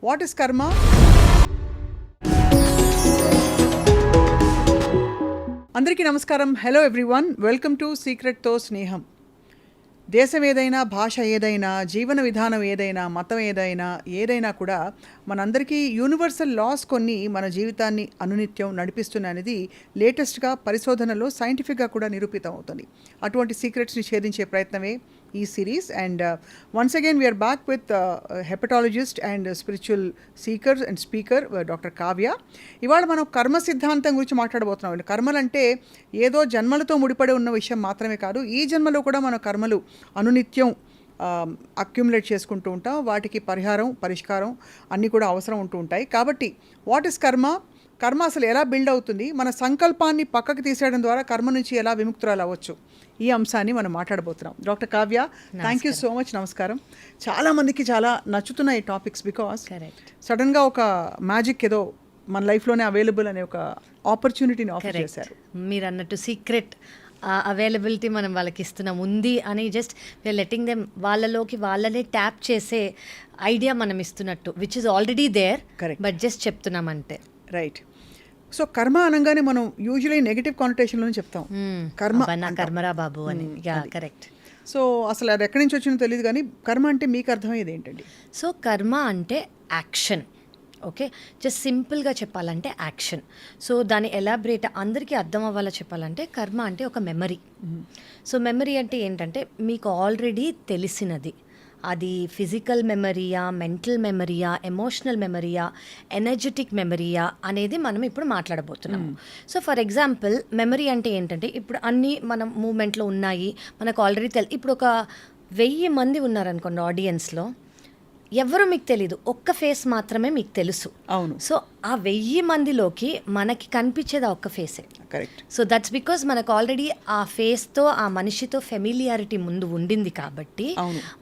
What is కర్మ? అందరికీ నమస్కారం. హలో ఎవ్రీవన్, వెల్కమ్ టు సీక్రెట్తో స్నేహం. దేశం ఏదైనా, భాష ఏదైనా, జీవన విధానం ఏదైనా, మతం ఏదైనా కూడా మనందరికీ యూనివర్సల్ లాస్ కొన్ని మన జీవితాన్ని అనునిత్యం నడిపిస్తున్నది లేటెస్ట్గా పరిశోధనలో సైంటిఫిక్గా కూడా నిరూపితం అవుతుంది. అటువంటి సీక్రెట్స్ని ఛేదించే ప్రయత్నమే ఈ series. And once again we are back with hepatologist and spiritual seeker and speaker doctor Kavya. ఇవాళ మనం కర్మ సిద్ధాంతం గురించి మాట్లాడబోతున్నాం. కర్మలంటే ఏదో జన్మలతో ముడిపడి ఉన్న విషయం మాత్రమే కాదు, ఈ జన్మలో కూడా మన కర్మలు అనునిత్యం అక్యుములేట్ చేసుకుంటూ ఉంటాం. వాటికి పరిష్కారం అన్నీ కూడా అవసరం ఉంటూ ఉంటాయి. కాబట్టి వాట్ ఇస్ కర్మ, కర్మ అసలు ఎలా బిల్డ్ అవుతుంది, మన సంకల్పాన్ని పక్కకు తీసేయడం ద్వారా కర్మ నుంచి ఎలా విముక్తురాలు అవ్వచ్చు, ఈ అంశాన్ని మనం మాట్లాడబోతున్నాం. Doctor Kavya, thank you so much. నమస్కారం. చాలామందికి చాలా నచ్చుతున్న ఈ టాపిక్స్ బికాస్ సడన్గా ఒక మ్యాజిక్ ఏదో మన లైఫ్లోనే అవైలబుల్ అనే ఒక ఆపర్చునిటీని ఆఫర్ చేశారు. మీరు అన్నట్టు సీక్రెట్ అవైలబిలిటీ మనం వాళ్ళకి ఇస్తున్నాం ఉంది అని జస్ట్ వీఆర్ లెటింగ్ దెమ్ వాళ్ళలోకి వాళ్ళనే ట్యాప్ చేసే ఐడియా మనం ఇస్తున్నట్టు, which is already there, but just చెప్తున్నాం అంతే. రైట్. సో కర్మ అనగానే మనం యూజువల్లీ నెగటివ్ కానిటేషన్లో చెప్తాం, కర్మరా బాబు అని. కరెక్ట్. సో అసలు అది ఎక్కడి నుంచి వచ్చిందో తెలియదు, కానీ కర్మ అంటే మీకు అర్థమయ్యేది ఏంటండి? సో కర్మ అంటే యాక్షన్. ఓకే, జస్ట్ సింపుల్గా చెప్పాలంటే యాక్షన్. సో దాన్ని ఎలాబరేట్ అందరికీ అర్థం అవ్వాలో చెప్పాలంటే కర్మ అంటే ఒక మెమరీ. సో మెమరీ అంటే ఏంటంటే మీకు ఆల్రెడీ తెలిసినది, అది ఫిజికల్ మెమరీయా, మెంటల్ మెమరీయా, ఎమోషనల్ మెమరీయా, ఎనర్జెటిక్ మెమరీయా అనేది మనం ఇప్పుడు మాట్లాడబోతున్నాము. సో ఫర్ ఎగ్జాంపుల్ మెమరీ అంటే ఏంటంటే ఇప్పుడు అన్నీ మనం మూమెంట్లో ఉన్నాయి, మనకు ఆల్రెడీ ఇప్పుడు ఒక 1000 మంది ఉన్నారనుకోండి ఆడియన్స్లో, ఎవరు మీకు తెలీదు, ఒక్క ఫేస్ మాత్రమే మీకు తెలుసు. అవును. సో ఆ 1000 మందిలోకి మనకి కనిపించేది ఆ ఒక్క ఫేసే. కరెక్ట్. సో దట్స్ బికాజ్ మనకు ఆల్రెడీ ఆ ఫేస్తో ఆ మనిషితో ఫెమిలియారిటీ ముందు ఉండింది కాబట్టి,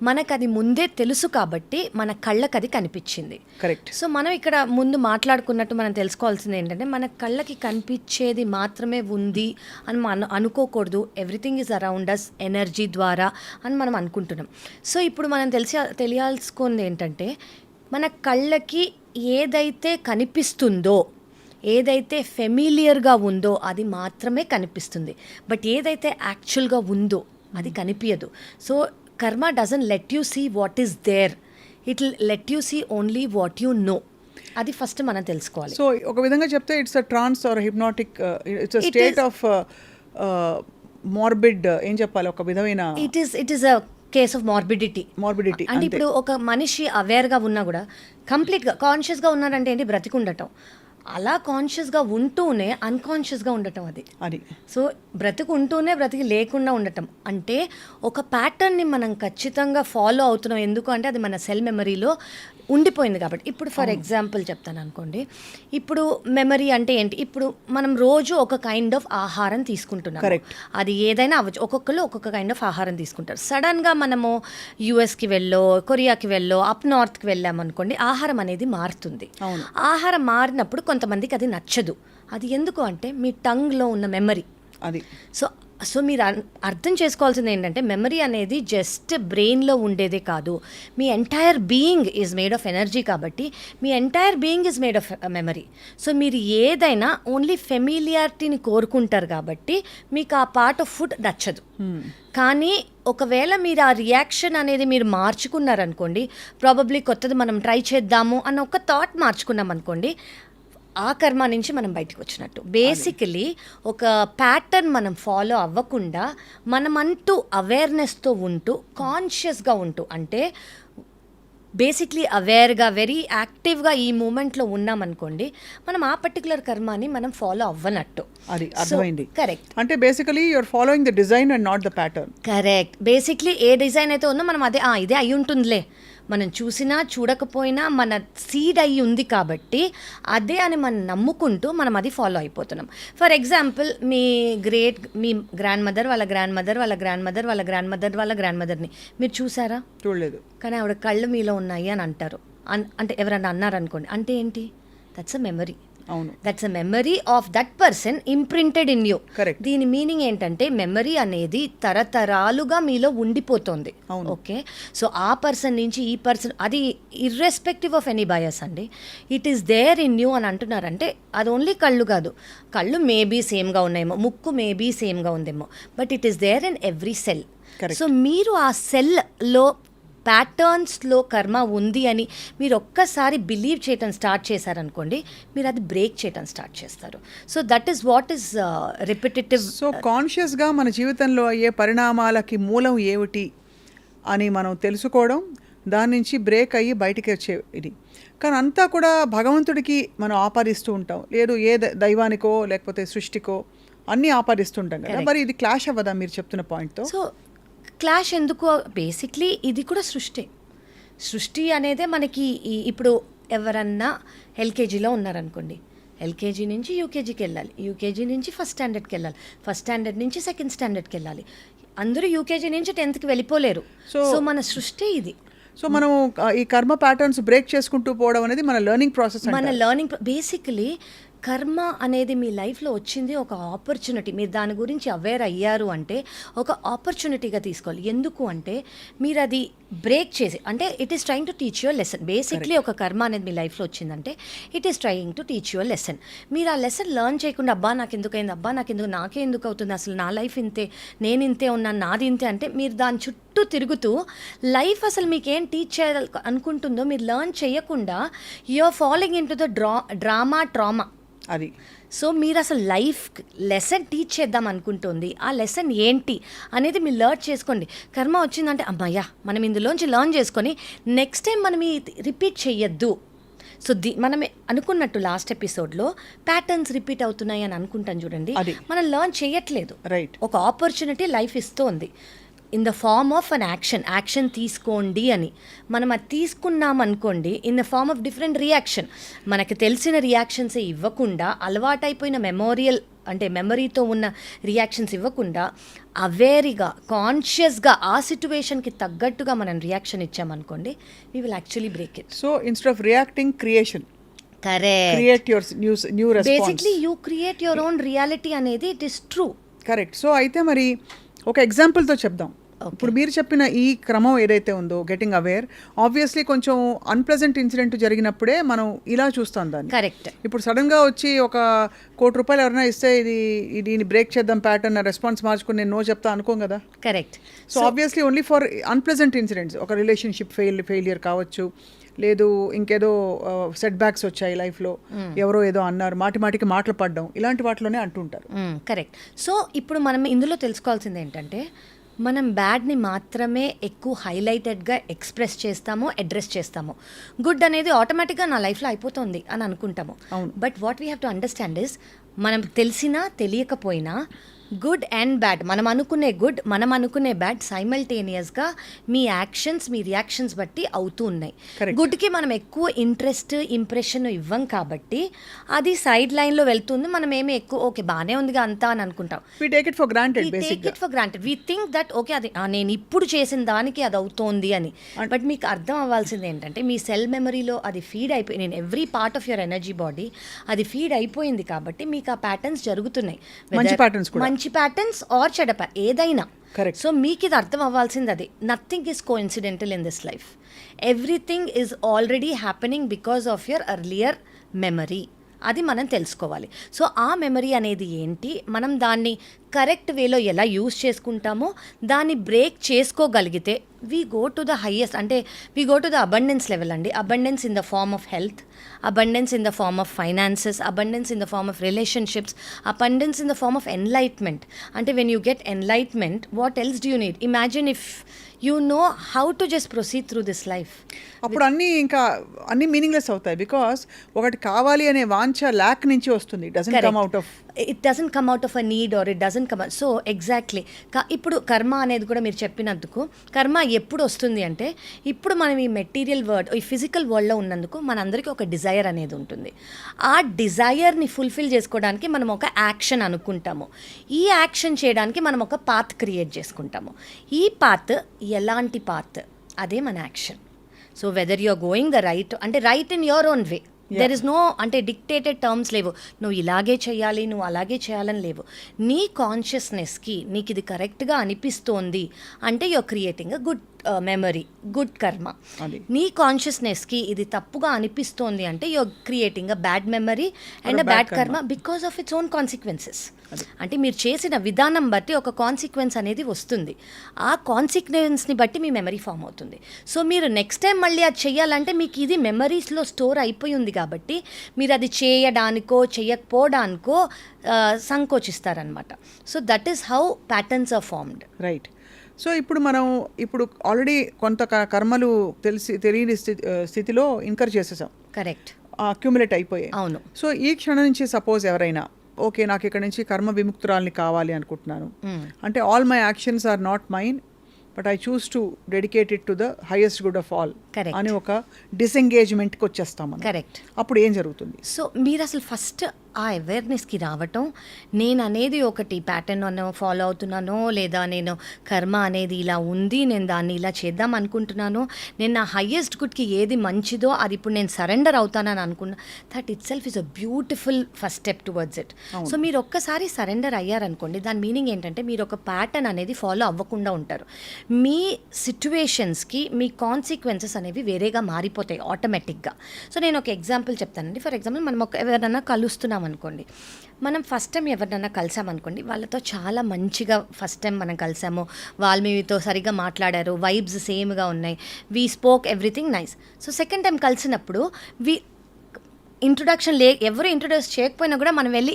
మనకు అది ముందే తెలుసు కాబట్టి మన కళ్ళకి అది కనిపించింది. కరెక్ట్. సో మనం ఇక్కడ ముందు మాట్లాడుకున్నట్టు మనం తెలుసుకోవాల్సింది ఏంటంటే మన కళ్ళకి కనిపించేది మాత్రమే ఉంది అని మనం అనుకోకూడదు. Everything is around us energy ద్వారా అని మనం అనుకుంటున్నాం. సో ఇప్పుడు మనం తెలియాల్సుకుంది ఏంటంటే మన కళ్ళకి ఏదైతే కనిపిస్తుందో, ఏదైతే ఫెమిలియర్గా ఉందో అది మాత్రమే కనిపిస్తుంది. బట్ ఏదైతే యాక్చువల్గా ఉందో అది కనిపించదు. So karma doesn't let you see what is there, it let you see only what you know. అది ఫస్ట్ మనం తెలుసుకోవాలి. సో ఒక విధంగా చెప్తే it's a trance or hypnotic, it's a state of morbid, ఏం చెప్పాలి, ఒక విధమైన it is a case of morbidity. అంటే ఇప్పుడు ఒక మనిషి అవేర్గా ఉన్నా కూడా కంప్లీట్గా కాన్షియస్గా ఉన్నాడంటే ఏంటి, బ్రతికుండటం. అలా కాన్షియస్గా ఉంటూనే అన్కాన్షియస్గా ఉండటం అది. సో బ్రతికుంటూనే బ్రతికి లేకుండా ఉండటం అంటే ఒక ప్యాటర్న్ని మనం ఖచ్చితంగా ఫాలో అవుతున్నాం. ఎందుకు అంటే అది మన సెల్ మెమరీలో ఉండిపోయింది కాబట్టి. ఇప్పుడు ఫర్ ఎగ్జాంపుల్ చెప్తాను అనుకోండి, ఇప్పుడు మెమరీ అంటే ఏంటి, ఇప్పుడు మనం రోజు ఒక కైండ్ ఆఫ్ ఆహారం తీసుకుంటున్నాం. అది ఏదైనా అవ్వచ్చు, ఒక్కొక్కరు ఒక్కొక్క కైండ్ ఆఫ్ ఆహారం తీసుకుంటారు. సడన్గా మనము యుఎస్కి వెళ్ళో, కొరియాకి వెళ్ళో, అప్ నార్త్కి వెళ్ళామనుకోండి, ఆహారం అనేది మారుతుంది. ఆహారం మారినప్పుడు కొంతమందికి అది నచ్చదు. అది ఎందుకు అంటే మీ టంగ్లో ఉన్న మెమరీ అది. సో మీరు అర్థం చేసుకోవాల్సింది ఏంటంటే మెమరీ అనేది జస్ట్ బ్రెయిన్లో ఉండేదే కాదు, మీ entire being is made of energy కాబట్టి మీ entire being is made of memory. So మీరు ఏదైనా ఓన్లీ ఫెమిలియారిటీని కోరుకుంటారు కాబట్టి మీకు ఆ పార్ట్ ఆఫ్ ఫుడ్ నచ్చదు. కానీ ఒకవేళ మీరు ఆ రియాక్షన్ అనేది మీరు మార్చుకున్నారనుకోండి, ప్రాబబ్లీ కొత్తది మనం ట్రై చేద్దాము అన్న ఒక థాట్ మార్చుకున్నాం అనుకోండి, ఆ కర్మ నుంచి మనం బయటకు వచ్చినట్టు. బేసికలీ ఒక ప్యాటర్న్ మనం ఫాలో అవ్వకుండా మనమంటూ అవేర్నెస్తో ఉంటూ కాన్షియస్గా ఉంటూ, అంటే బేసిక్లీ అవేర్గా వెరీ యాక్టివ్గా ఈ మూమెంట్లో ఉన్నామనుకోండి, మనం ఆ పర్టికులర్ కర్మాని మనం ఫాలో అవ్వనట్టు. అది అర్థమైంది. కరెక్ట్. అంటే basically you're following the design and not the pattern. Correct. Basically ఏ డిజైన్ అయితే ఉందో మనం అదే ఇదే అయి ఉంటుందిలే, మనం చూసినా చూడకపోయినా మన సీడ్ అయ్యి ఉంది కాబట్టి అదే అని మనం నమ్ముకుంటూ మనం అది ఫాలో అయిపోతున్నాం. For example me grand mother వాళ్ళ గ్రాండ్ మదర్ వాళ్ళ గ్రాండ్ మదర్ వాళ్ళ గ్రాండ్ మదర్ వాళ్ళ గ్రాండ్ మదర్ని మీరు చూసారా? చూడలేదు. కానీ ఆవిడ కళ్ళు మీలో ఉన్నాయి అని అంటారు. అంటే ఎవరన్నా అన్నారనుకోండి, అంటే ఏంటి, దట్స్ అ మెమరీ. అవును. That's a memory of that person imprinted in you. Correct. దీని మీనింగ్ ఏంటంటే మెమరీ అనేది తరతరాలుగా మీలో ఉండిపోతుంది. అవును. ఓకే, సో ఆ పర్సన్ నుంచి ఈ పర్సన్, అది ఇర్రెస్పెక్టివ్ ఆఫ్ ఎనీ బయస్ అండి. It is there in you అని అంటున్నారంటే అది ఓన్లీ కళ్ళు కాదు, కళ్ళు మేబీ సేమ్గా ఉన్నాయేమో, ముక్కు మేబీ సేమ్గా ఉందేమో, but it is there in every cell. Correct. So మీరు ఆ సెల్లో ప్యాటర్న్స్లో కర్మ ఉంది అని మీరు ఒక్కసారి బిలీవ్ చేయటం స్టార్ట్ చేశారనుకోండి, మీరు అది బ్రేక్ చేయటం స్టార్ట్ చేస్తారు. So that is what is repetitive. So కాన్షియస్గా మన జీవితంలో అయ్యే పరిణామాలకి మూలం ఏమిటి అని మనం తెలుసుకోవడం, దాని నుంచి బ్రేక్ అయ్యి బయటికి వచ్చే ఇది. కానీ అంతా కూడా భగవంతుడికి మనం ఆపాదిస్తూ ఉంటాం, లేదు ఏ దైవానికో లేకపోతే సృష్టికో అన్నీ ఆపాదిస్తుంటాం కదా. Correct. మరి ఇది క్లాష్ అవ్వదా మీరు చెప్తున్న పాయింట్తో? సో క్లాష్ ఎందుకు? బేసిక్లీ ఇది కూడా సృష్టి అనేదే మనకి ఇప్పుడు ఎవరన్నా ఎల్కేజీలో ఉన్నారనుకోండి, ఎల్కేజీ నుంచి యూకేజీకి వెళ్ళాలి, యూకేజీ నుంచి ఫస్ట్ స్టాండర్డ్కి వెళ్ళాలి, ఫస్ట్ స్టాండర్డ్ నుంచి సెకండ్ స్టాండర్డ్కి వెళ్ళాలి. అందరూ యూకేజీ నుంచి 10th వెళ్ళిపోలేరు. సో మన సృష్టి ఇది. సో మనం ఈ కర్మ ప్యాటర్న్స్ బ్రేక్ చేసుకుంటూ పోవడం అనేది మన లెర్నింగ్ ప్రాసెస్. మన లెర్నింగ్ బేసికలీ కర్మ అనేది మీ లైఫ్లో వచ్చింది ఒక ఆపర్చునిటీ. మీరు దాని గురించి అవేర్ అయ్యారు అంటే ఒక ఆపర్చునిటీగా తీసుకోవాలి. ఎందుకు అంటే మీరు అది బ్రేక్ చేసి, అంటే it is trying to teach your lesson. Basically ఒక కర్మ అనేది మీ లైఫ్లో వచ్చిందంటే it is trying to teach your lesson. మీరు ఆ లెసన్ లెర్న్ చేయకుండా అబ్బా నాకు ఎందుకు అయింది, అబ్బా నాకే ఎందుకు అవుతుంది, అసలు నా లైఫ్ ఇంతే, నేను ఇంతే ఉన్నాను, నాది ఇంతే అంటే మీరు దాని చుట్టూ తిరుగుతూ లైఫ్ అసలు మీకేం టీచ్ చేయాలి అనుకుంటుందో మీరు లెర్న్ చేయకుండా you are following into the trauma అది. సో మీరు అసలు లైఫ్ లెసన్ టీచ్ చేద్దాం అనుకుంటుంది, ఆ లెసన్ ఏంటి అనేది మీరు లెర్న్ చేసుకోండి. కర్మ వచ్చిందంటే అమ్మయ్యా మనం ఇందులోంచి లెర్న్ చేసుకొని నెక్స్ట్ టైం మనం రిపీట్ చెయ్యొద్దు. సో మనం అనుకున్నట్టు లాస్ట్ ఎపిసోడ్లో ప్యాటర్న్స్ రిపీట్ అవుతున్నాయి అని అనుకుంటాం చూడండి, మనం లెర్న్ చేయట్లేదు. రైట్. ఒక ఆపర్చునిటీ లైఫ్ ఇస్తోంది in the form of an action తీసుకోండి అని. మనం అది తీసుకున్నాం అనుకోండి in the form of different reaction. మనకి తెలిసిన రియాక్షన్సే ఇవ్వకుండా, అలవాటైపోయిన మెమరీతో ఉన్న రియాక్షన్స్ ఇవ్వకుండా అవేర్గా కాన్షియస్గా ఆ సిచ్యువేషన్కి తగ్గట్టుగా మనం రియాక్షన్ ఇచ్చామనుకోండి, we will actually break it. So instead of reacting, creation. Correct. Create your new response. Basically you create your own reality అనేది it is true. Correct. So అయితే మరి ఒక ఎగ్జాంపుల్తో చెప్దాం. ఇప్పుడు మీరు చెప్పిన ఈ క్రమం ఏదైతే ఉందో, గెటింగ్ అవేర్, ఆబ్వియస్లీ కొంచెం అన్ప్లెజెంట్ ఇన్సిడెంట్ జరిగినప్పుడే మనం ఇలా చూస్తాం దాన్ని. కరెక్ట్. ఇప్పుడు సడన్గా వచ్చి ఒక ₹1 కోటి ఎవరైనా ఇస్తే దీన్ని బ్రేక్ చేద్దాం ప్యాటర్న్, రెస్పాన్స్ మార్చుకుని నేను నో చెప్తా అనుకోం కదా. Correct. So obviously only for unpleasant incidents, ఒక రిలేషన్షిప్ ఫెయిలియర్ కావచ్చు, లేదు ఇంకేదో సెట్ బ్యాక్స్ వచ్చాయి లైఫ్లో, ఎవరో ఏదో అన్నారు, మాటికి మాటలు పడ్డం, ఇలాంటి వాటిలోనే అంటుంటారు. కరెక్ట్. సో ఇప్పుడు మనం ఇందులో తెలుసుకోవాల్సింది ఏంటంటే మనం బ్యాడ్ని మాత్రమే ఎక్కువ హైలైటెడ్గా ఎక్స్ప్రెస్ చేస్తాము, అడ్రస్ చేస్తాము. గుడ్ అనేది ఆటోమేటిక్గా నా లైఫ్లో అయిపోతుంది అని అనుకుంటాము. But what we have to understand is, మనం తెలిసినా తెలియకపోయినా గుడ్ అండ్ బ్యాడ్, మనం అనుకునే గుడ్, మనం అనుకునే బ్యాడ్ సైమల్టేనియస్గా మీ యాక్షన్స్, మీ రియాక్షన్స్ బట్టి అవుతూ ఉన్నాయి. గుడ్కి మనం ఎక్కువ ఇంట్రెస్ట్, ఇంప్రెషన్ ఇవ్వం కాబట్టి అది సైడ్ లైన్లో వెళ్తుంది. మనం ఏమి ఎక్కువ ఓకే బాగానే ఉందిగా అంతా అని అనుకుంటాం. We take it for granted. We think that okay అది నేను ఇప్పుడు చేసిన దానికి అది అవుతోంది అని. బట్ మీకు అర్థం అవ్వాల్సింది ఏంటంటే మీ సెల్ మెమరీలో అది ఫీడ్ అయిపోయి, నేను every part of your energy body అది ఫీడ్ అయిపోయింది కాబట్టి మీకు ఆ ప్యాటర్న్స్ జరుగుతున్నాయి. మంచి ప్యాటర్న్స్ ఆర్ చెడ్డ ఏదైనా. సో మీకు ఇది అర్థం అవ్వాల్సింది అది. Nothing is coincidental in this life. Everything is already happening because of your earlier memory. అది మనం తెలుసుకోవాలి. సో ఆ మెమరీ అనేది ఏంటి, మనం దాన్ని కరెక్ట్ వేలో ఎలా యూజ్ చేసుకుంటామో దాన్ని బ్రేక్ చేసుకోగలిగితే we go to the highest, అంటే we go to the abundance level అండి. Abundance in the form of health, abundance in the form of finances, abundance in the form of relationships, abundance in the form of enlightenment. Ante when you get enlightenment, what else do you need? Imagine if you know how to just proceed through this life. అప్పుడు అన్ని meaningless అవుతాయి. Because ఒకటి కావాలి అనే వాంఛ lack నుంచి వస్తుంది. It doesn't come out of a need or it doesn't come. So exactly ఇప్పుడు కర్మ అనేది కూడా మీరు చెప్పినందుకు, కర్మ ఎప్పుడు వస్తుంది అంటే ఇప్పుడు మనం ఈ మెటీరియల్ వరల్డ్, ఈ ఫిజికల్ వరల్డ్లో ఉన్నందుకు మనందరికీ ఒక డిజైర్ అనేది ఉంటుంది. ఆ డిజైర్ని ఫుల్ఫిల్ చేసుకోవడానికి మనం ఒక యాక్షన్ అనుకుంటాము. ఈ యాక్షన్ చేయడానికి మనం ఒక పాత్ క్రియేట్ చేసుకుంటాము. ఈ పాత్ ఎలాంటి పాత్, అదే మన action. So whether you are going the right, అంటే right in your own way, there is no అంటే డిక్టేటెడ్ టర్మ్స్ లేవు, నువ్వు ఇలాగే చేయాలి, నువ్వు అలాగే చేయాలని లేవు. నీ కాన్షియస్నెస్కి నీకు ఇది కరెక్ట్గా అనిపిస్తోంది అంటే you're creating a good memory, good karma. నీ కాన్షియస్నెస్కి ఇది తప్పుగా అనిపిస్తోంది అంటే you're creating a bad memory and a bad karma because of its own consequences. అంటే మీరు చేసిన విధానం బట్టి ఒక కాన్సిక్వెన్స్ అనేది వస్తుంది, ఆ కాన్సిక్వెన్స్ని బట్టి మీ మెమరీ ఫామ్ అవుతుంది. సో మీరు నెక్స్ట్ టైం మళ్ళీ అది చేయాలంటే మీకు ఇది మెమరీస్లో స్టోర్ అయిపోయి ఉంది కాబట్టి మీరు అది చేయడానికో చేయకపోవడానికో సంకోచిస్తారనమాట. So that is how patterns are formed. Right. So మనం ఆల్రెడీ కొంత కర్మలు తెలియని స్థితిలో ఇన్కర్ చేసేసాం. కరెక్ట్. అక్యుములేట్ అయిపోయాయి. అవును. సో ఈ క్షణం నుంచి సపోజ్ ఎవరైనా ఓకే నాకు ఇక్కడ నుంచి కర్మ విముక్తురాల్ని కావాలి అనుకుంటున్నాను అంటే all my actions are not mine but I choose to dedicate it to the highest good of all అని ఒక డిసెంగేజ్మెంట్కి వచ్చేస్తాం మనం. కరెక్ట్. అప్పుడు ఏం జరుగుతుంది? సో మీరు అసలు ఫస్ట్ ఆ అవేర్నెస్కి రావటం, నేను అనేది ఒకటి ప్యాటర్న్ అన్న ఫాలో అవుతున్నానో లేదా నేను కర్మ అనేది ఇలా ఉంది, నేను దాన్ని ఇలా చేద్దాం అనుకుంటున్నాను, నేను నా హయ్యెస్ట్ గుడ్కి ఏది మంచిదో అది ఇప్పుడు నేను సరెండర్ అవుతానని అనుకున్నా, that it self is a beautiful first step towards it. So మీరు ఒక్కసారి సరెండర్ అయ్యారనుకోండి, దాని మీనింగ్ ఏంటంటే మీరు ఒక ప్యాటర్న్ అనేది ఫాలో అవ్వకుండా ఉంటారు. మీ సిచ్యువేషన్స్కి మీ కాన్సిక్వెన్సెస్ అనేవి వేరేగా మారిపోతాయి ఆటోమేటిక్గా. సో నేను ఒక ఎగ్జాంపుల్ చెప్తానండి. ఫర్ ఎగ్జాంపుల్ మనం ఎవరైనా కలుస్తున్నాం అనుకోండి, మనం ఫస్ట్ టైం ఎవరినైనా కలిసామనుకోండి, వాళ్ళతో చాలా మంచిగా ఫస్ట్ టైం మనం కలిసాము, వాళ్ళు మీతో సరిగ్గా మాట్లాడారు, వైబ్స్ సేమ్గా ఉన్నాయి, we spoke everything nice. So second time కలిసినప్పుడు ఇంట్రొడక్షన్ ఎవరు ఇంట్రొడ్యూస్ చేయకపోయినా కూడా మనం వెళ్ళి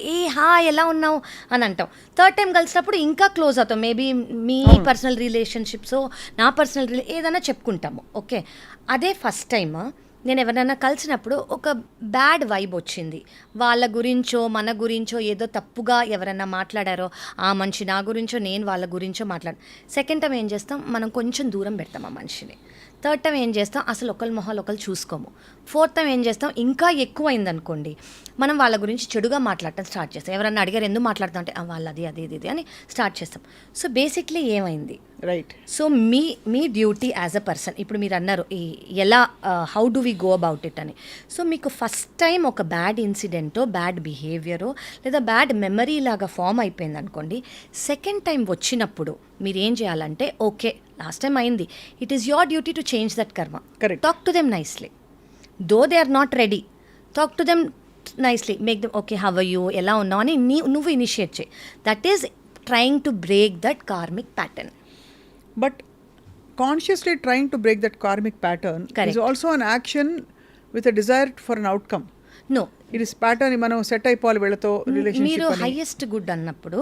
ఎలా ఉన్నావు అని అంటాం. థర్డ్ టైం కలిసినప్పుడు ఇంకా క్లోజ్ అవుతాం, మేబీ మీ పర్సనల్ రిలేషన్షిప్స్, నా పర్సనల్ ఏదైనా చెప్పుకుంటాము. ఓకే, అదే ఫస్ట్ టైం నేను ఎవరైనా కలిసినప్పుడు ఒక బ్యాడ్ వైబ్ వచ్చింది, వాళ్ళ గురించో మన గురించో ఏదో తప్పుగా ఎవరైనా మాట్లాడారో, ఆ మనిషి నా గురించో నేను వాళ్ళ గురించో సెకండ్ టైం ఏం చేస్తాం, మనం కొంచెం దూరం పెడతాం ఆ మనిషిని. థర్డ్ టైం ఏం చేస్తాం, అసలు ఒకరి మొహాలు ఒకరు చూసుకోము. ఫోర్త్ టైం ఏం చేస్తాం, ఇంకా ఎక్కువ అయిందనుకోండి, మనం వాళ్ళ గురించి చెడుగా మాట్లాడటం స్టార్ట్ చేస్తాం. ఎవరన్నా అడిగారు ఎందుకు మాట్లాడతాం అంటే వాళ్ళు అది అది ఇది అని స్టార్ట్ చేస్తాం. సో బేసిక్లీ ఏమైంది, రైట్. సో మీ డ్యూటీ యాజ్ అ పర్సన్, ఇప్పుడు మీరు అన్నారు ఎలా how do we go about it అని. సో మీకు ఫస్ట్ టైం ఒక బ్యాడ్ ఇన్సిడెంటో బ్యాడ్ బిహేవియరో లేదా బ్యాడ్ మెమరీ లాగా ఫామ్ అయిపోయింది అనుకోండి, సెకండ్ టైం వచ్చినప్పుడు మీరు ఏం చేయాలంటే, ఓకే లాస్ట్ టైం అయింది, it is your duty to change that karma. Correct. Talk to them nicely, though they are not ready, talk to them nicely, make them okay how are you, ఎలా ఉన్నావు అని నువ్వు initiate చేయి. That is trying to break that karmic pattern. But consciously trying to break that karmic pattern Correct. is also an action with a desire for an outcome. No. It is pattern మనం set అయిపోవాలి వీళ్ళతో మీరు relationship అని. Highest good అన్నప్పుడు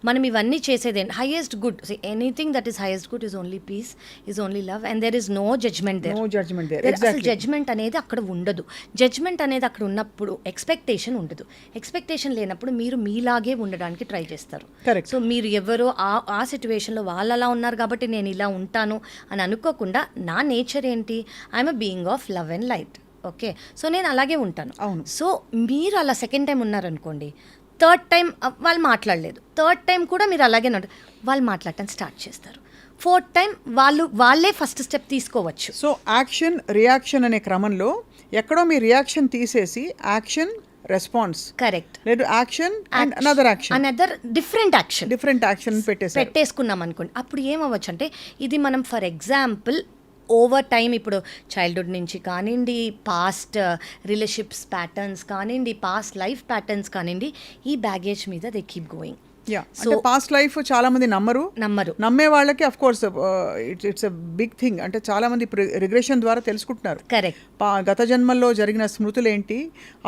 మనం ఇవన్నీ చేసేది highest good, anything that is highest good is only peace, is only love and there is no judgment there. No judgment there. అసలు Exactly. జడ్జ్మెంట్ అనేది అక్కడ ఉండదు. జడ్జ్మెంట్ అనేది అక్కడ ఉన్నప్పుడు ఎక్స్పెక్టేషన్ ఉండదు. ఎక్స్పెక్టేషన్ లేనప్పుడు మీరు మీలాగే ఉండడానికి ట్రై చేస్తారు. Correct. సో మీరు ఎవరో ఆ సిచ్యువేషన్లో వాళ్ళు అలా ఉన్నారు కాబట్టి నేను ఇలా ఉంటాను అని అనుకోకుండా, నా నేచర్ ఏంటి, I'm a being of love and light. Okay, so నేను అలాగే ఉంటాను. అవును. సో మీరు అలా సెకండ్ టైం ఉన్నారనుకోండి, థర్డ్ టైం వాళ్ళు మాట్లాడలేదు, థర్డ్ టైం కూడా మీరు అలాగే ఉంటారు, వాళ్ళు మాట్లాడటం స్టార్ట్ చేస్తారు. ఫోర్త్ టైం వాళ్ళే ఫస్ట్ స్టెప్ తీసుకోవచ్చు. సో యాక్షన్ రియాక్షన్ అనే క్రమంలో ఎక్కడో మీ రియాక్షన్ తీసేసి యాక్షన్ రెస్పాన్స్, కరెక్ట్, లేదు action and another action, another different action పెట్టేసుకున్నాం అనుకోండి. అప్పుడు ఏమవ్వచ్చు అంటే, ఇది మనం ఫర్ ఎగ్జాంపుల్ ఓవర్ టైం ఇప్పుడు చైల్డ్హుడ్ నుంచి కానివ్వండి, పాస్ట్ రిలేషన్షిప్స్ ప్యాటర్న్స్ కానివ్వండి, పాస్ట్ లైఫ్ ప్యాటర్న్స్ కానివ్వండి, ఈ బ్యాగేజ్ మీద దే కీప్ గోయింగ్. అంటే పాస్ట్ లైఫ్ చాలా మంది నమ్మరు. నమ్మే వాళ్ళకి of course it's a big thing. అంటే చాలా మంది ఇప్పుడు రిగ్రెషన్ ద్వారా తెలుసుకుంటున్నారు. కరెక్ట్. గత జన్మల్లో జరిగిన స్మృతులు ఏంటి,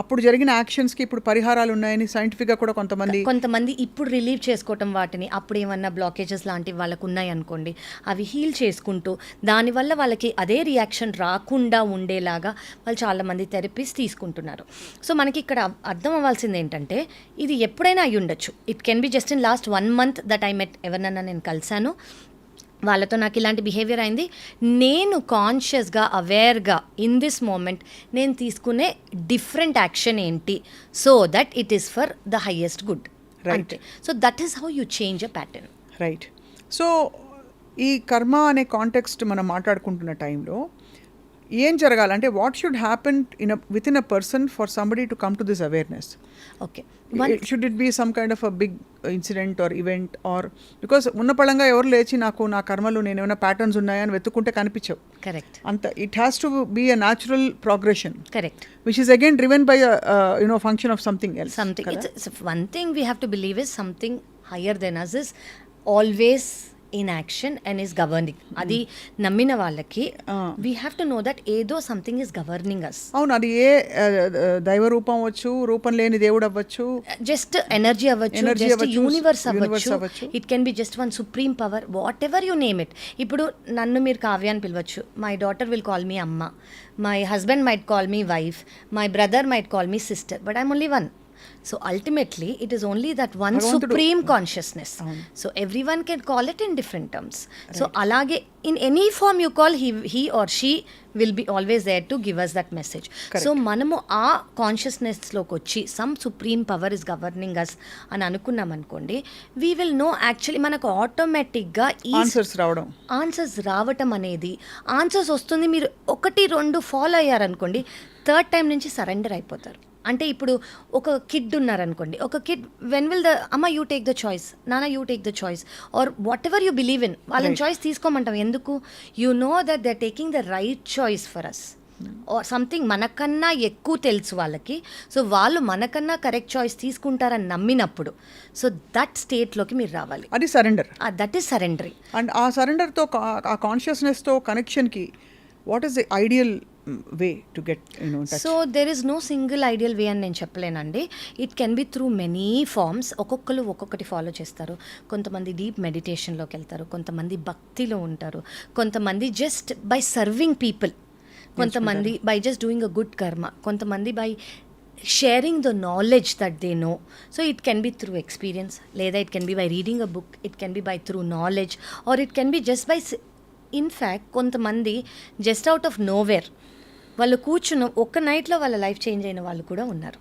అప్పుడు జరిగిన యాక్షన్స్ కి ఇప్పుడు పరిహారాలు ఉన్నాయని సైంటిఫిక్ గా కూడా కొంతమంది ఇప్పుడు రిలీవ్ చేసుకోవటం, వాటిని అప్పుడు ఏమన్నా బ్లాకేజెస్ లాంటివి వాళ్ళకు ఉన్నాయి అనుకోండి, అవి హీల్ చేసుకుంటూ దానివల్ల వాళ్ళకి అదే రియాక్షన్ రాకుండా ఉండేలాగా వాళ్ళు చాలామంది థెరపీస్ తీసుకుంటున్నారు. సో మనకి ఇక్కడ అర్థం అవ్వాల్సింది ఏంటంటే, ఇది ఎప్పుడైనా అయ్యి ఉండొచ్చు. It can be just in last 1 month that I met ఎవరినన్నా నేను కలిసాను, వాళ్ళతో నాకు ఇలాంటి బిహేవియర్ అయింది, నేను కాన్షియస్గా అవేర్గా ఇన్ దిస్ మూమెంట్ నేను తీసుకునే డిఫరెంట్ యాక్షన్ ఏంటి, so that it is for the highest good. Right. So that is how you change a pattern. Right. So ఈ కర్మ అనే కాంటెక్స్ట్ మనం మాట్లాడుకుంటున్న టైంలో ఏం జరగాలంటే what should happen within a person for somebody to come to this awareness? Okay, should it be some kind of a big incident or event or because ఉన్న పళంగా ఎవరు లేచి నాకు నా కర్మలు నేను ఏమైనా ప్యాటర్న్స్ ఉన్నాయని వెతుక్కుంటే కనిపించవు. కరెక్ట్, అంత it has to be a natural progression correct. which is again driven by a function of something else. Something. It's one thing we have to believe is something higher than us is always in action and is governing. అది నమ్మిన వాళ్ళకి we have to know that ఏదో something is governing us. అవును, అది ఏ దైవ రూపం అవ్వచ్చు, రూపం లేని దేవుడు అవ్వచ్చు, జస్ట్ ఎనర్జీ అవ్వచ్చు, జస్ట్ యూనివర్స్ అవ్వచ్చు, it can be just one supreme power, whatever you name it. ఇప్పుడు నన్ను మీరు కావ్య అని పిలవచ్చు, my daughter will call me amma, my husband might call me wife, my brother might call me sister, but I'm only one. So ultimately it is only that one supreme consciousness. So everyone can call it in different terms. Right. So alage in any form you call, he or she will be always there to give us that message. Correct. So manamu aa consciousness loki vachi some supreme power is governing us ani anukunnam ankondi, we will know actually manaku automatic ga answers రావటం అనేది, answers వస్తుంది, మీరు ఒకటి రెండు follow అయ్యారనుకోండి, third time నుంచి surrender అయిపోతారు. అంటే ఇప్పుడు ఒక కిడ్ ఉన్నారనుకోండి, ఒక కిడ్ వెన్ విల్ ద అమ్మ యూ టేక్ ద చాయిస్, నాన్న you take the choice, or whatever you believe in, వాళ్ళని చాయిస్ తీసుకోమంటాం. ఎందుకు? You know that they are taking the right choice for us, or something మనకన్నా ఎక్కువ తెలుసు వాళ్ళకి, so వాళ్ళు మనకన్నా కరెక్ట్ చాయిస్ తీసుకుంటారని నమ్మినప్పుడు, సో దట్ స్టేట్లోకి మీరు రావాలి. అది surrender, that is surrendering. And ఆ సరెండర్తో ఆ కాన్షియస్నెస్తో కనెక్షన్కి what is the ideal way to get touch? So there is no single ideal way అని నేను చెప్పలేనండి. It can be through many forms. ఒక్కొక్కరు ఒక్కొక్కటి ఫాలో చేస్తారు. కొంతమంది డీప్ మెడిటేషన్లోకి వెళ్తారు, కొంతమంది భక్తిలో ఉంటారు, కొంతమంది జస్ట్ బై సర్వింగ్ పీపుల్, కొంతమంది by just doing a good కర్మ, కొంతమంది by sharing the knowledge that they know. So it can be through experience, లేదా it can be by reading a book, it can be by through knowledge, or it can be just by in fact కొంతమంది just out of nowhere వాళ్ళు కూర్చున్న ఒక్క నైట్లో వాళ్ళ life change అయిన వాళ్ళు కూడా ఉన్నారు.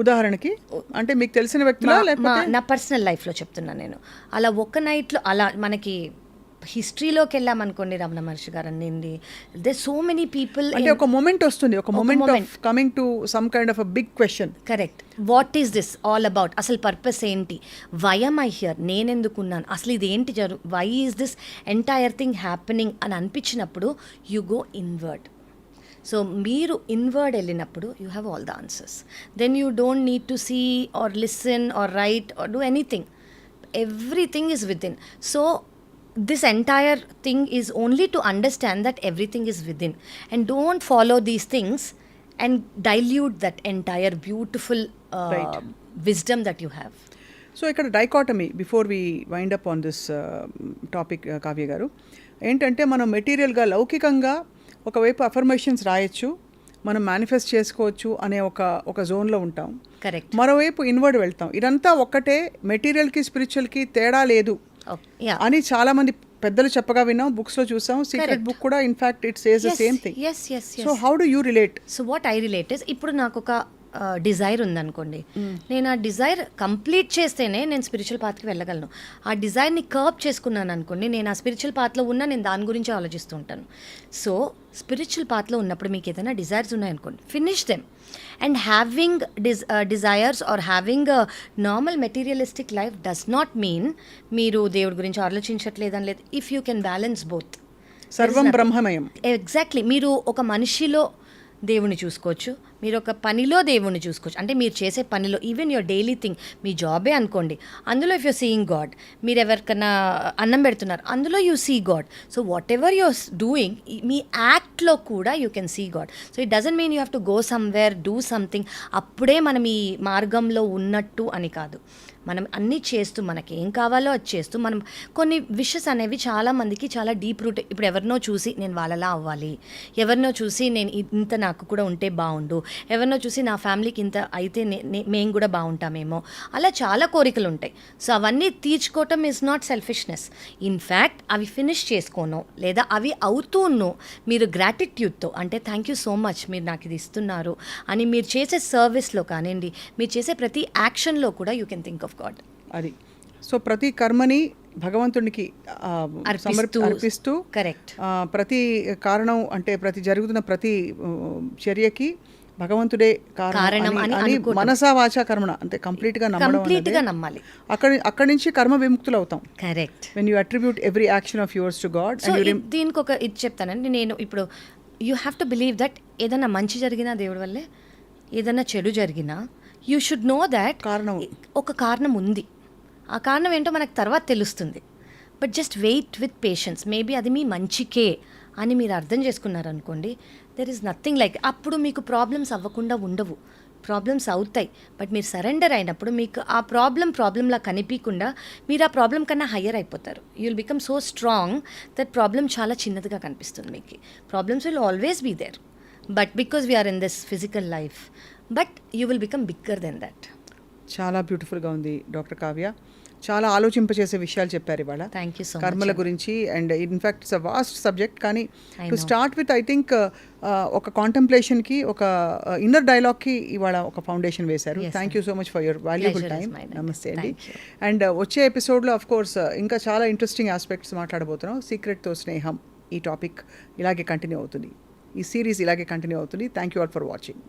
ఉదాహరణకి అంటే మీకు తెలిసిన వ్యక్తులా లేకపోతే? నా పర్సనల్ లైఫ్లో చెప్తున్నా నేను. అలా ఒక్క నైట్లో, అలా మనకి హిస్టరీలోకి వెళ్ళామనుకోండి, రమణ మహర్షి గారు అన్నింది, దే సో మెనీ పీపుల్. అంటే ఒక మొమెంట్ వస్తుంది, ఒక moment of coming to some kind of a big question. Correct. What is this all about? అసలు పర్పస్ ఏంటి? Why am I here? నేనెందుకున్నాను? అసలు ఇది ఏంటి why is this entire thing happening అని అనిపించినప్పుడు యు గో ఇన్వర్డ్. సో మీరు inward వెళ్ళినప్పుడు you have all the answers. Then you don't need to see or listen are right or do anything. Everything is with in. So this entire thing is only to understand that everything is within, and don't follow these things and dilute that entire beautiful wisdom that you have. So ఇక్కడ dichotomy before we wind up on this topic Kavya గారు, ఏంటంటే మనం మెటీరియల్గా లౌకికంగా ఒకవైపు affirmations రాయొచ్చు, మనం manifest చేసుకోవచ్చు అనే ఒక జోన్లో ఉంటాం. కరెక్ట్. మరోవైపు ఇన్వర్డ్ వెళ్తాం. ఇదంతా ఒక్కటే, మెటీరియల్కి స్పిరిచువల్కి తేడా లేదు అని చాలా మంది పెద్దలు చెప్పగా విన్నాం, బుక్స్ లో చూసాం. సీక్రెట్ బుక్ కూడా in fact it says the same thing. So how do you relate? So what I relate is, ఇప్పుడు నాకు ఒక డిజైర్ ఉందనుకోండి, నేను ఆ డిజైర్ కంప్లీట్ చేస్తేనే నేను స్పిరిచువల్ పాత్కి వెళ్ళగలను. ఆ డిజైర్ని కర్బ్ చేసుకున్నాను అనుకోండి, నేను ఆ స్పిరిచువల్ పాత్లో ఉన్నా నేను దాని గురించి ఆలోచిస్తూ ఉంటాను. సో స్పిరిచువల్ పాత్లో ఉన్నప్పుడు మీకు ఏదైనా డిజైర్స్ ఉన్నాయనుకోండి, finish them. And having desires or having a normal materialistic life does not mean మీరు దేవుడి గురించి ఆలోచించట్లేదని లేదు. If you can balance both, సర్వం బ్రహ్మమయం. ఎగ్జాక్ట్లీ. మీరు ఒక మనిషిలో దేవుణ్ణి చూసుకోవచ్చు, మీరు ఒక పనిలో దేవుణ్ణి చూసుకోవచ్చు. అంటే మీరు చేసే పనిలో, ఈవెన్ యువర్ డైలీ థింగ్, మీ జాబే అనుకోండి, అందులో ఇఫ్ యూర్ సీయింగ్ గాడ్, మీరు ఎవరికన్నా అన్నం పెడుతున్నారు, అందులో you see God. So whatever you're doing, మీ యాక్ట్లో కూడా you can see God. So it doesn't mean you have to go somewhere, do something, అప్పుడే మనం ఈ మార్గంలో ఉన్నట్టు అని కాదు. మనం అన్నీ చేస్తూ, మనకి ఏం కావాలో అది చేస్తూ, మనం కొన్ని విషెస్ అనేవి చాలామందికి చాలా డీప్ రూట్. ఇప్పుడు ఎవరినో చూసి నేను వాళ్ళలా అవ్వాలి, ఎవరినో చూసి నేను ఇంత నాకు కూడా ఉంటే బాగుండు, ఎవరినో చూసి నా ఫ్యామిలీకి ఇంత అయితే మేము కూడా బాగుంటామేమో, అలా చాలా కోరికలు ఉంటాయి. సో అవన్నీ తీర్చుకోవటం ఈజ్ నాట్ సెల్ఫిష్నెస్. ఇన్ఫ్యాక్ట్ అవి ఫినిష్ చేసుకోను, లేదా అవి అవుతూను మీరు గ్రాటిట్యూడ్తో, అంటే థ్యాంక్ యూ సో మచ్ మీరు నాకు ఇది ఇస్తున్నారు అని మీరు చేసే సర్వీస్లో కానివ్వండి, మీరు చేసే ప్రతి యాక్షన్లో కూడా you can think of God. అది. సో ప్రతి కర్మని భగవంతునికి అర్పిస్తూ కరెక్ట్. ప్రతి కారణం అంటే ప్రతి ప్రతి చర్యకి భగవంతుడే కారణం అని అని అనుకోవటం. మనసా వాచా కర్మణ అంటే కంప్లీట్గా నమ్మడం కంప్లీట్గా అన్నదే. నమ్మాలి. అక్కడి నుంచి కర్మ విముక్తులు అవుతాం correct. When you attribute every action of yours to God. So దీనికి ఒక ఇది చెప్తానండి నేను ఇప్పుడు. You have to believe that ఏదైనా మంచి జరిగినా దేవుడి వల్లే, ఏదైనా చెడు జరిగినా యూ షుడ్ నో దాట్ కారణం ఒక కారణం ఉంది. ఆ కారణం ఏంటో మనకు తర్వాత తెలుస్తుంది. But just wait with patience. Maybe అది మీ మంచికే అని మీరు అర్థం చేసుకున్నారనుకోండి, దెర్ ఈజ్ నథింగ్ లైక్. అప్పుడు మీకు ప్రాబ్లమ్స్ అవ్వకుండా ఉండవు. ప్రాబ్లమ్స్ అవుతాయి, బట్ మీరు సరెండర్ అయినప్పుడు మీకు ఆ ప్రాబ్లంలా కనిపించకుండా మీరు ఆ ప్రాబ్లం కన్నా హయ్యర్ అయిపోతారు. You will become so strong that problem చాలా చిన్నదిగా కనిపిస్తుంది మీకు. Problems will always be there, but because we're in this physical life, but you will become bigger than that. చాలా బ్యూటిఫుల్గా ఉంది డాక్టర్ కావ్య. చాలా ఆలోచింపచేసే విషయాలు చెప్పారు ఇవాళ థ్యాంక్ యూ సో మచ్. కర్మల గురించి. And in fact it's a vast subject, కానీ I to know. Start with I think ఒక కాంటెంప్లేషన్కి, ఒక ఇన్నర్ డైలాగ్కి ఇవాళ ఒక ఫౌండేషన్ వేశారు. Yes, thank sir. You so much for your valuable Pleasure is time. mine. నమస్తే అండి. Thank you. అండ్ వచ్చే ఎపిసోడ్లో ఆఫ్ కోర్స్ ఇంకా చాలా ఇంట్రెస్టింగ్ ఆస్పెక్ట్స్ మాట్లాడబోతున్నాం. సీక్రెట్తో స్నేహం ఈ టాపిక్ ఇలాగే కంటిన్యూ అవుతుంది, ఈ సిరీస్ ఇలాగే కంటిన్యూ అవుతుంది. Thank you all for watching.